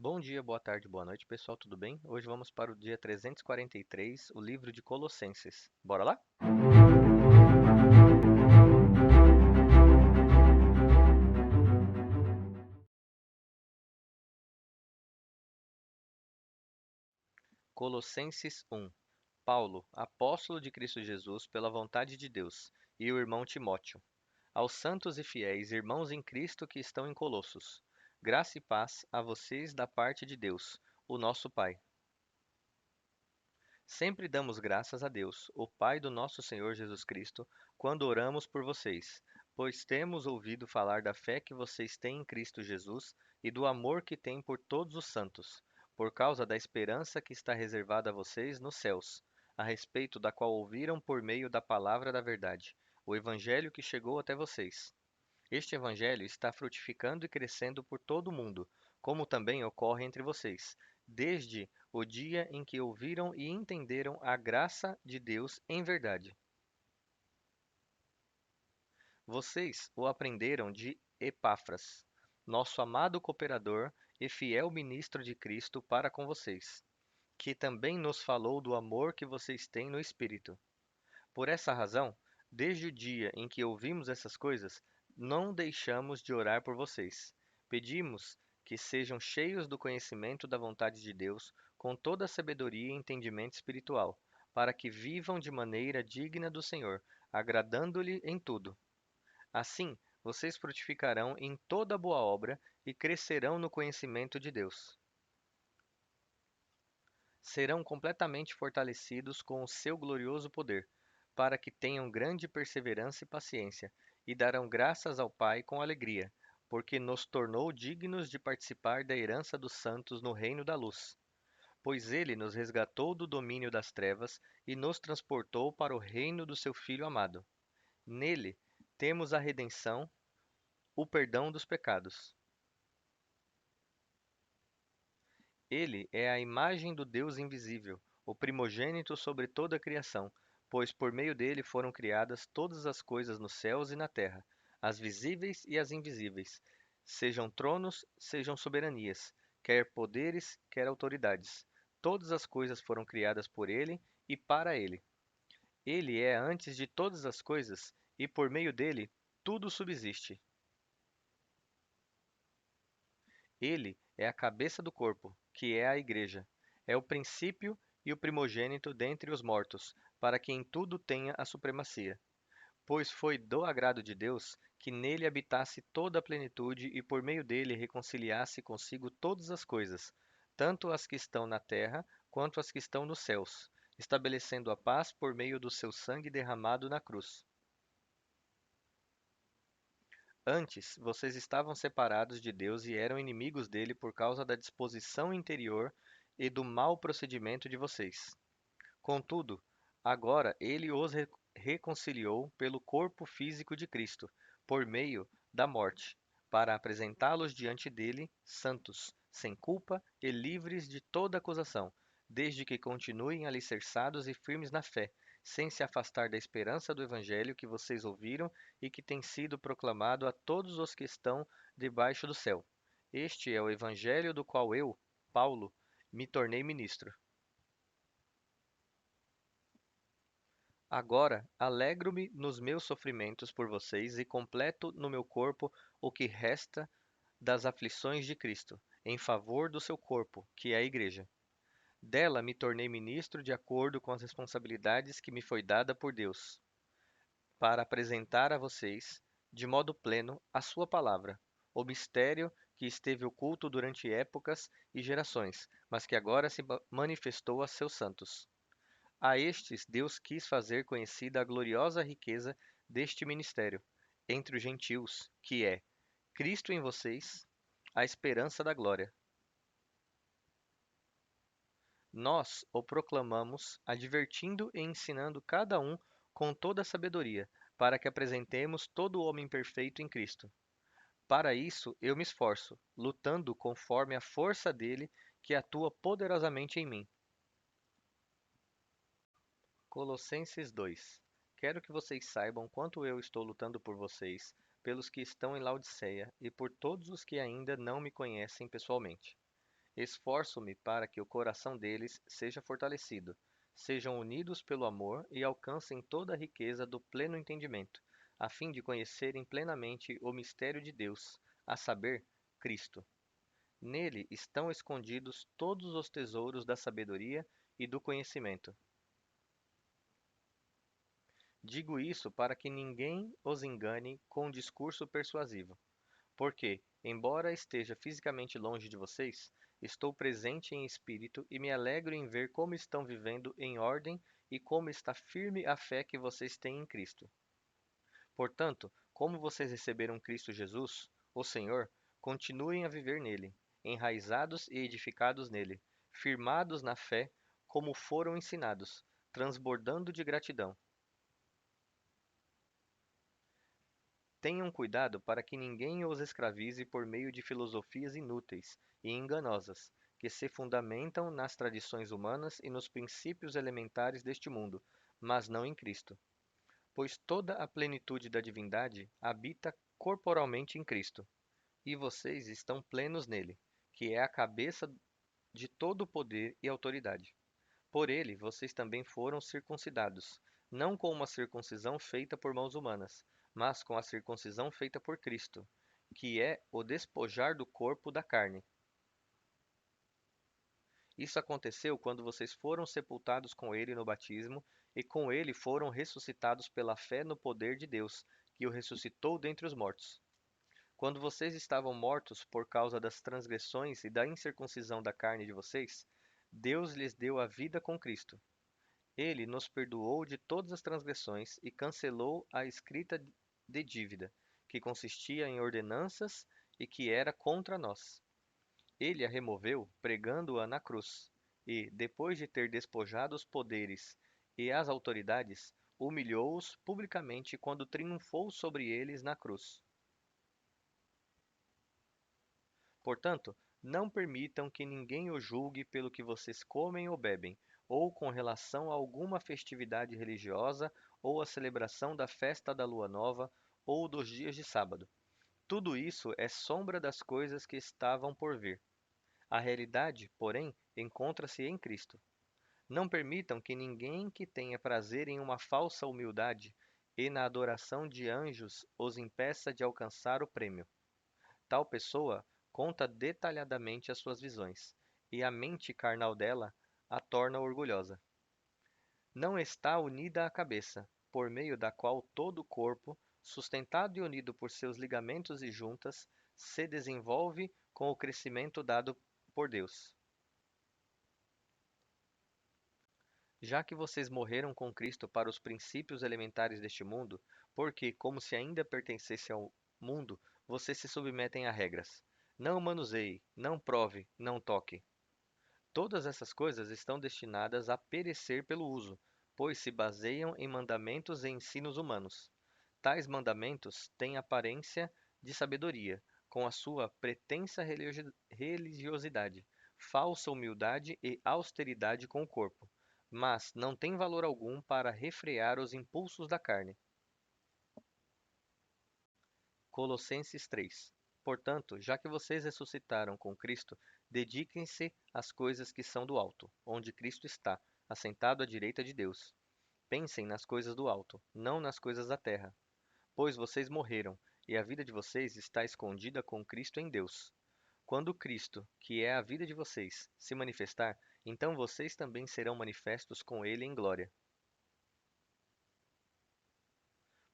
Bom dia, boa tarde, boa noite, pessoal, tudo bem? Hoje vamos para o dia 343, o livro de Colossenses. Bora lá? Colossenses 1. Paulo, apóstolo de Cristo Jesus, pela vontade de Deus, e o irmão Timóteo. Aos santos e fiéis irmãos em Cristo que estão em Colossos. Graça e paz a vocês da parte de Deus, o nosso Pai. Sempre damos graças a Deus, o Pai do nosso Senhor Jesus Cristo, quando oramos por vocês, pois temos ouvido falar da fé que vocês têm em Cristo Jesus e do amor que têm por todos os santos, por causa da esperança que está reservada a vocês nos céus, a respeito da qual ouviram por meio da palavra da verdade, o evangelho que chegou até vocês. Este evangelho está frutificando e crescendo por todo o mundo, como também ocorre entre vocês, desde o dia em que ouviram e entenderam a graça de Deus em verdade. Vocês o aprenderam de Epáfras, nosso amado cooperador e fiel ministro de Cristo para com vocês, que também nos falou do amor que vocês têm no Espírito. Por essa razão, desde o dia em que ouvimos essas coisas, não deixamos de orar por vocês. Pedimos que sejam cheios do conhecimento da vontade de Deus, com toda a sabedoria e entendimento espiritual, para que vivam de maneira digna do Senhor, agradando-lhe em tudo. Assim, vocês frutificarão em toda boa obra e crescerão no conhecimento de Deus. Serão completamente fortalecidos com o seu glorioso poder, para que tenham grande perseverança e paciência, e darão graças ao Pai com alegria, porque nos tornou dignos de participar da herança dos santos no reino da luz. Pois ele nos resgatou do domínio das trevas e nos transportou para o reino do seu Filho amado. Nele temos a redenção, o perdão dos pecados. Ele é a imagem do Deus invisível, o primogênito sobre toda a criação, pois por meio dele foram criadas todas as coisas nos céus e na terra, as visíveis e as invisíveis, sejam tronos, sejam soberanias, quer poderes, quer autoridades. Todas as coisas foram criadas por ele e para ele. Ele é antes de todas as coisas, e por meio dele tudo subsiste. Ele é a cabeça do corpo, que é a Igreja. É o princípio e o primogênito dentre os mortos, para que em tudo tenha a supremacia. Pois foi do agrado de Deus que nele habitasse toda a plenitude e por meio dele reconciliasse consigo todas as coisas, tanto as que estão na terra quanto as que estão nos céus, estabelecendo a paz por meio do seu sangue derramado na cruz. Antes, vocês estavam separados de Deus e eram inimigos dele por causa da disposição interior e do mau procedimento de vocês. Contudo, agora ele os reconciliou pelo corpo físico de Cristo, por meio da morte, para apresentá-los diante dele santos, sem culpa e livres de toda acusação, desde que continuem alicerçados e firmes na fé, sem se afastar da esperança do evangelho que vocês ouviram e que tem sido proclamado a todos os que estão debaixo do céu. Este é o evangelho do qual eu, Paulo, me tornei ministro. Agora alegro-me nos meus sofrimentos por vocês e completo no meu corpo o que resta das aflições de Cristo, em favor do seu corpo, que é a Igreja. Dela me tornei ministro de acordo com as responsabilidades que me foi dada por Deus, para apresentar a vocês, de modo pleno, a sua palavra, o mistério que esteve oculto durante épocas e gerações, mas que agora se manifestou a seus santos. A estes Deus quis fazer conhecida a gloriosa riqueza deste ministério entre os gentios, que é Cristo em vocês, a esperança da glória. Nós o proclamamos, advertindo e ensinando cada um com toda a sabedoria, para que apresentemos todo o homem perfeito em Cristo. Para isso eu me esforço, lutando conforme a força dele que atua poderosamente em mim. Colossenses 2. Quero que vocês saibam quanto eu estou lutando por vocês, pelos que estão em Laodiceia e por todos os que ainda não me conhecem pessoalmente. Esforço-me para que o coração deles seja fortalecido, sejam unidos pelo amor e alcancem toda a riqueza do pleno entendimento, a fim de conhecerem plenamente o mistério de Deus, a saber, Cristo. Nele estão escondidos todos os tesouros da sabedoria e do conhecimento. Digo isso para que ninguém os engane com um discurso persuasivo. Porque, embora esteja fisicamente longe de vocês, estou presente em espírito e me alegro em ver como estão vivendo em ordem e como está firme a fé que vocês têm em Cristo. Portanto, como vocês receberam Cristo Jesus, o Senhor, continuem a viver nele, enraizados e edificados nele, firmados na fé, como foram ensinados, transbordando de gratidão. Tenham cuidado para que ninguém os escravize por meio de filosofias inúteis e enganosas, que se fundamentam nas tradições humanas e nos princípios elementares deste mundo, mas não em Cristo. Pois toda a plenitude da divindade habita corporalmente em Cristo, e vocês estão plenos nele, que é a cabeça de todo o poder e autoridade. Por ele vocês também foram circuncidados, não com uma circuncisão feita por mãos humanas, mas com a circuncisão feita por Cristo, que é o despojar do corpo da carne. Isso aconteceu quando vocês foram sepultados com ele no batismo, e com ele foram ressuscitados pela fé no poder de Deus, que o ressuscitou dentre os mortos. Quando vocês estavam mortos por causa das transgressões e da incircuncisão da carne de vocês, Deus lhes deu a vida com Cristo. Ele nos perdoou de todas as transgressões e cancelou a escrita de dívida, que consistia em ordenanças e que era contra nós. Ele a removeu, pregando-a na cruz, e, depois de ter despojado os poderes e as autoridades, humilhou-os publicamente quando triunfou sobre eles na cruz. Portanto, não permitam que ninguém o julgue pelo que vocês comem ou bebem, ou com relação a alguma festividade religiosa, ou a celebração da festa da lua nova, ou dos dias de sábado. Tudo isso é sombra das coisas que estavam por vir. A realidade, porém, encontra-se em Cristo. Não permitam que ninguém que tenha prazer em uma falsa humildade e na adoração de anjos os impeça de alcançar o prêmio. Tal pessoa conta detalhadamente as suas visões, e a mente carnal dela a torna orgulhosa. Não está unida à cabeça, por meio da qual todo o corpo, sustentado e unido por seus ligamentos e juntas, se desenvolve com o crescimento dado por Deus. Já que vocês morreram com Cristo para os princípios elementares deste mundo, porque, como se ainda pertencesse ao mundo, vocês se submetem a regras. Não manuseie, não prove, não toque. Todas essas coisas estão destinadas a perecer pelo uso, pois se baseiam em mandamentos e ensinos humanos. Tais mandamentos têm aparência de sabedoria, com a sua pretensa religiosidade, falsa humildade e austeridade com o corpo, mas não têm valor algum para refrear os impulsos da carne. Colossenses 3. Portanto, já que vocês ressuscitaram com Cristo, dediquem-se às coisas que são do alto, onde Cristo está, assentado à direita de Deus. Pensem nas coisas do alto, não nas coisas da terra, pois vocês morreram, e a vida de vocês está escondida com Cristo em Deus. Quando Cristo, que é a vida de vocês, se manifestar, então vocês também serão manifestos com Ele em glória.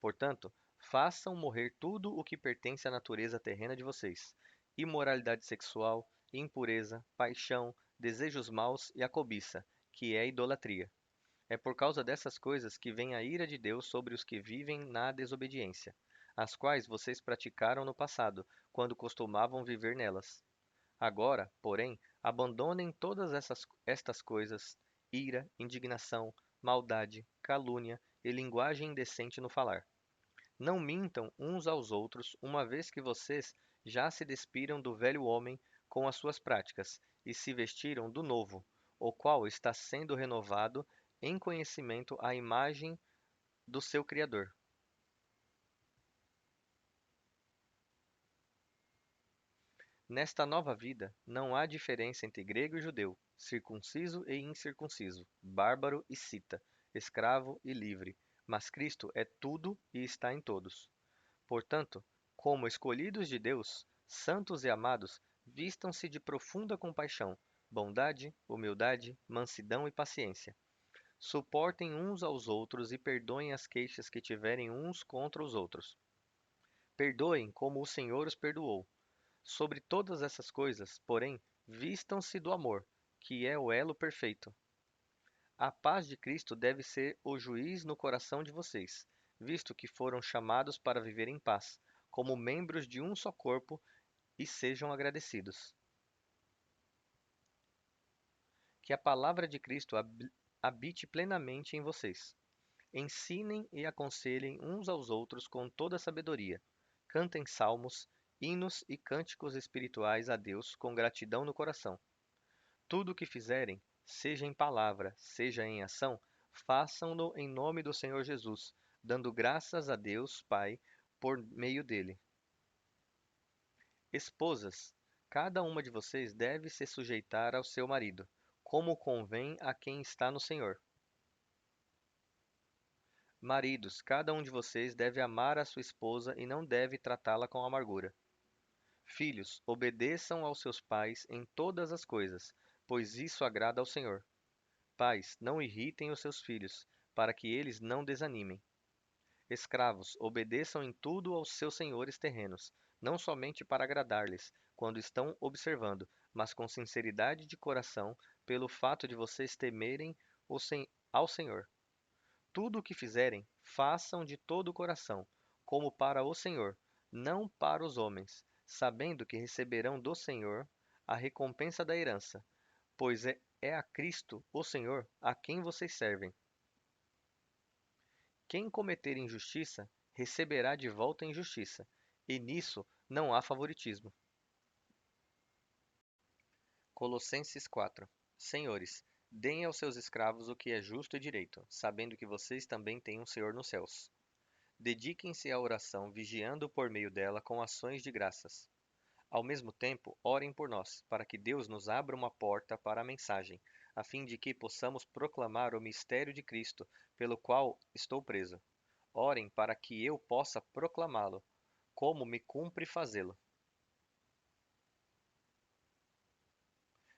Portanto, façam morrer tudo o que pertence à natureza terrena de vocês: imoralidade sexual, impureza, paixão, desejos maus e a cobiça, que é a idolatria. É por causa dessas coisas que vem a ira de Deus sobre os que vivem na desobediência, as quais vocês praticaram no passado, quando costumavam viver nelas. Agora, porém, abandonem estas coisas: ira, indignação, maldade, calúnia e linguagem indecente no falar. Não mintam uns aos outros, uma vez que vocês já se despiram do velho homem com as suas práticas e se vestiram do novo, o qual está sendo renovado em conhecimento à imagem do seu Criador. Nesta nova vida, não há diferença entre grego e judeu, circunciso e incircunciso, bárbaro e cita, escravo e livre, mas Cristo é tudo e está em todos. Portanto, como escolhidos de Deus, santos e amados, vistam-se de profunda compaixão, bondade, humildade, mansidão e paciência. Suportem uns aos outros e perdoem as queixas que tiverem uns contra os outros. Perdoem como o Senhor os perdoou. Sobre todas essas coisas, porém, vistam-se do amor, que é o elo perfeito. A paz de Cristo deve ser o juiz no coração de vocês, visto que foram chamados para viver em paz, como membros de um só corpo, e sejam agradecidos. Que a palavra de Cristo habite plenamente em vocês. Ensinem e aconselhem uns aos outros com toda sabedoria. Cantem salmos, hinos e cânticos espirituais a Deus com gratidão no coração. Tudo o que fizerem, seja em palavra, seja em ação, façam-no em nome do Senhor Jesus, dando graças a Deus Pai por meio dele. Esposas, cada uma de vocês deve se sujeitar ao seu marido, como convém a quem está no Senhor. Maridos, cada um de vocês deve amar a sua esposa e não deve tratá-la com amargura. Filhos, obedeçam aos seus pais em todas as coisas, pois isso agrada ao Senhor. Pais, não irritem os seus filhos, para que eles não desanimem. Escravos, obedeçam em tudo aos seus senhores terrenos, não somente para agradar-lhes, quando estão observando, mas com sinceridade de coração, pelo fato de vocês temerem ao Senhor. Tudo o que fizerem, façam de todo o coração, como para o Senhor, não para os homens, sabendo que receberão do Senhor a recompensa da herança, pois é a Cristo, o Senhor, a quem vocês servem. Quem cometer injustiça, receberá de volta injustiça, e nisso não há favoritismo. Colossenses 4. Senhores, deem aos seus escravos o que é justo e direito, sabendo que vocês também têm um Senhor nos céus. Dediquem-se à oração, vigiando por meio dela com ações de graças. Ao mesmo tempo, orem por nós, para que Deus nos abra uma porta para a mensagem, a fim de que possamos proclamar o mistério de Cristo, pelo qual estou preso. Orem para que eu possa proclamá-lo, como me cumpre fazê-lo.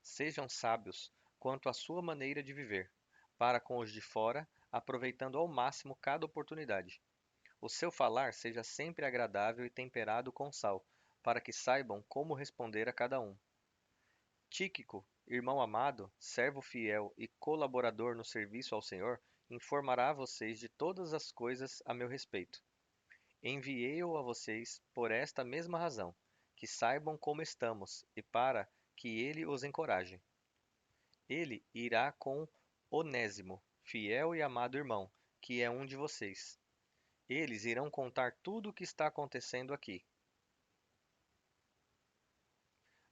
Sejam sábios quanto à sua maneira de viver, para com os de fora, aproveitando ao máximo cada oportunidade. O seu falar seja sempre agradável e temperado com sal, para que saibam como responder a cada um. Tíquico, irmão amado, servo fiel e colaborador no serviço ao Senhor, informará vocês de todas as coisas a meu respeito. Enviei-o a vocês por esta mesma razão, que saibam como estamos e para que ele os encoraje. Ele irá com Onésimo, fiel e amado irmão, que é um de vocês. Eles irão contar tudo o que está acontecendo aqui.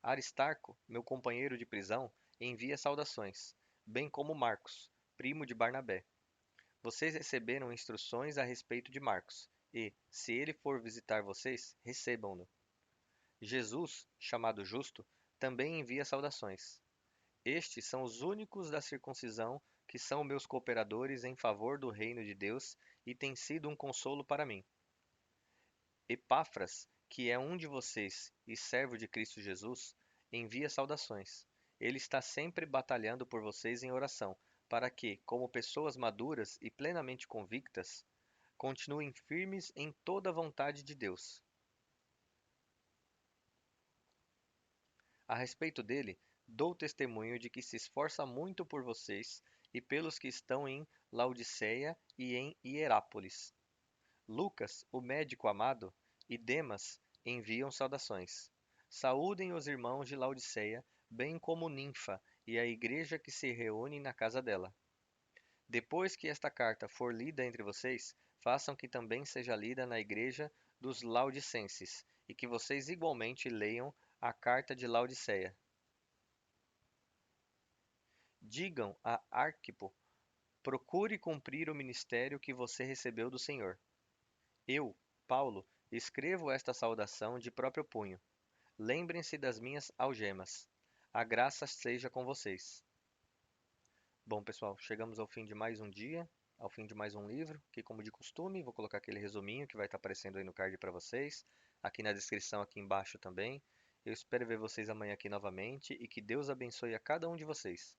Aristarco, meu companheiro de prisão, envia saudações, bem como Marcos, primo de Barnabé. Vocês receberam instruções a respeito de Marcos, e, se ele for visitar vocês, recebam-no. Jesus, chamado Justo, também envia saudações. Estes são os únicos da circuncisão que são meus cooperadores em favor do reino de Deus e têm sido um consolo para mim. Epáfras, que é um de vocês e servo de Cristo Jesus, envia saudações. Ele está sempre batalhando por vocês em oração, para que, como pessoas maduras e plenamente convictas, continuem firmes em toda a vontade de Deus. A respeito dele, dou testemunho de que se esforça muito por vocês e pelos que estão em Laodiceia e em Hierápolis. Lucas, o médico amado, e Demas enviam saudações. Saúdem os irmãos de Laodiceia, bem como Ninfa e a igreja que se reúne na casa dela. Depois que esta carta for lida entre vocês, façam que também seja lida na igreja dos Laodicenses, e que vocês igualmente leiam a carta de Laodiceia. Digam a Arquipo: procure cumprir o ministério que você recebeu do Senhor. Eu, Paulo, escrevo esta saudação de próprio punho. Lembrem-se das minhas algemas. A graça seja com vocês. Bom, pessoal, chegamos ao fim de mais um dia, ao fim de mais um livro, que, como de costume, vou colocar aquele resuminho que vai estar aparecendo aí no card para vocês, aqui na descrição, aqui embaixo também. Eu espero ver vocês amanhã aqui novamente e que Deus abençoe a cada um de vocês.